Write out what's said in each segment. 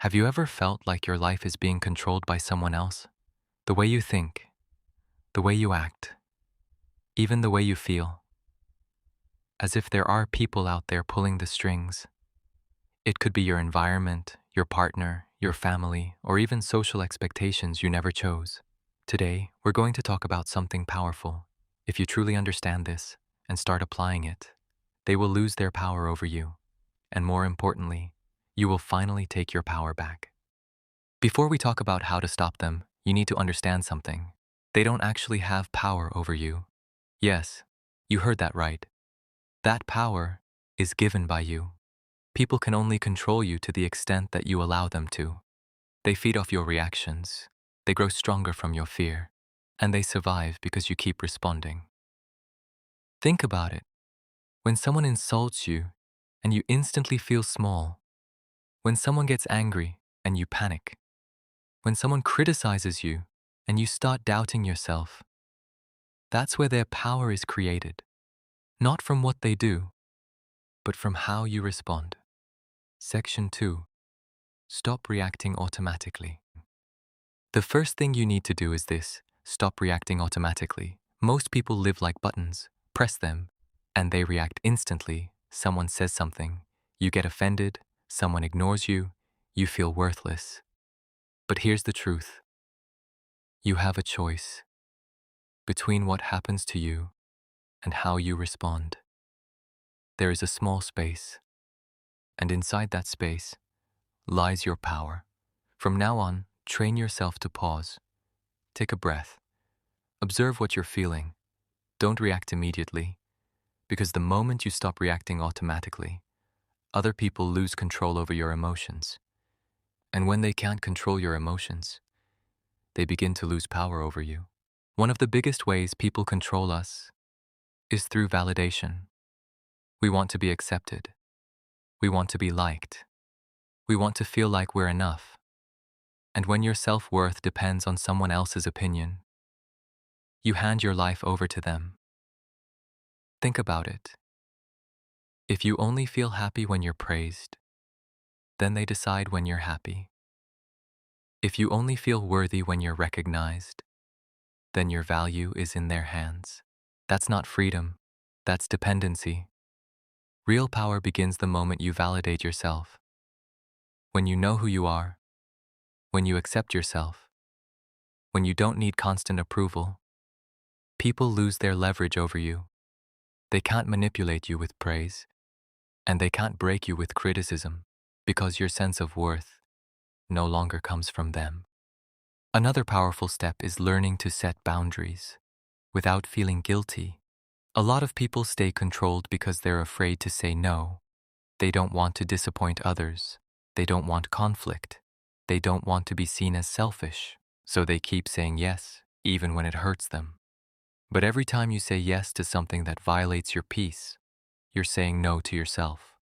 Have you ever felt like your life is being controlled by someone else? The way you think, the way you act, even the way you feel, as if there are people out there pulling the strings. It could be your environment, your partner, your family, or even social expectations you never chose. Today, we're going to talk about something powerful. If you truly understand this and start applying it, they will lose their power over you. And more importantly, you will finally take your power back. Before we talk about how to stop them, you need to understand something. They don't actually have power over you. Yes, you heard that right. That power is given by you. People can only control you to the extent that you allow them to. They feed off your reactions. They grow stronger from your fear. And they survive because you keep responding. Think about it. When someone insults you and you instantly feel small. When someone gets angry and you panic. When someone criticizes you and you start doubting yourself. That's where their power is created. Not from what they do, but from how you respond. Section 2. Stop reacting automatically. The first thing you need to do is this: stop reacting automatically. Most people live like buttons. Press them, and they react instantly. Someone says something, you get offended, someone ignores you, you feel worthless. But here's the truth. You have a choice between what happens to you and how you respond. There is a small space, and inside that space lies your power. From now on, train yourself to pause. Take a breath. Observe what you're feeling. Don't react immediately, because the moment you stop reacting automatically, other people lose control over your emotions. And when they can't control your emotions, they begin to lose power over you. One of the biggest ways people control us is through validation. We want to be accepted. We want to be liked. We want to feel like we're enough. And when your self-worth depends on someone else's opinion, you hand your life over to them. Think about it. If you only feel happy when you're praised, then they decide when you're happy. If you only feel worthy when you're recognized, then your value is in their hands. That's not freedom, that's dependency. Real power begins the moment you validate yourself. When you know who you are, when you accept yourself, when you don't need constant approval, people lose their leverage over you. They can't manipulate you with praise, and they can't break you with criticism, because your sense of worth no longer comes from them. Another powerful step is learning to set boundaries without feeling guilty. A lot of people stay controlled because they're afraid to say no. They don't want to disappoint others. They don't want conflict. They don't want to be seen as selfish. So they keep saying yes, even when it hurts them. But every time you say yes to something that violates your peace, you're saying no to yourself.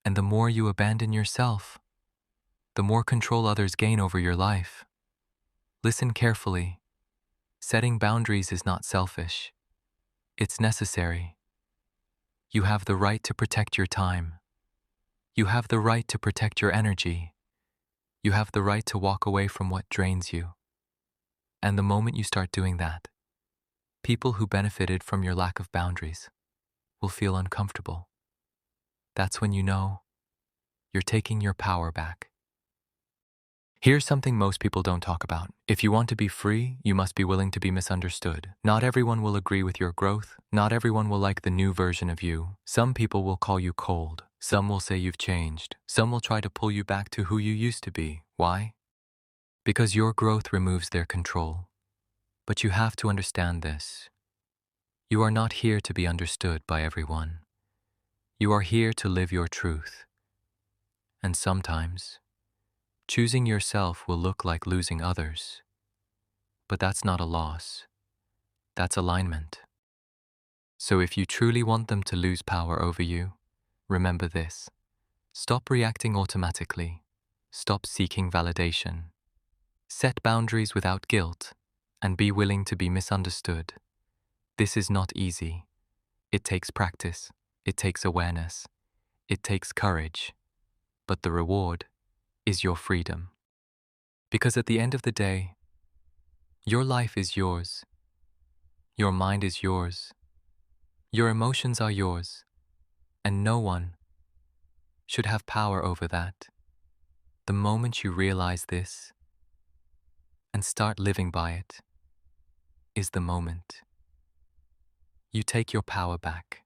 And the more you abandon yourself, the more control others gain over your life. Listen carefully. Setting boundaries is not selfish. It's necessary. You have the right to protect your time. You have the right to protect your energy. You have the right to walk away from what drains you. And the moment you start doing that, people who benefited from your lack of boundaries will feel uncomfortable. That's when you know you're taking your power back. Here's something most people don't talk about. If you want to be free, you must be willing to be misunderstood. Not everyone will agree with your growth. Not everyone will like the new version of you. Some people will call you cold. Some will say you've changed. Some will try to pull you back to who you used to be. Why? Because your growth removes their control. But you have to understand this. You are not here to be understood by everyone. You are here to live your truth. And sometimes, choosing yourself will look like losing others. But that's not a loss. That's alignment. So if you truly want them to lose power over you, remember this. Stop reacting automatically. Stop seeking validation. Set boundaries without guilt, and be willing to be misunderstood. This is not easy. It takes practice. It takes awareness. It takes courage. But the reward is your freedom. Because at the end of the day, your life is yours, your mind is yours, your emotions are yours, and no one should have power over that. The moment you realize this and start living by it is the moment you take your power back.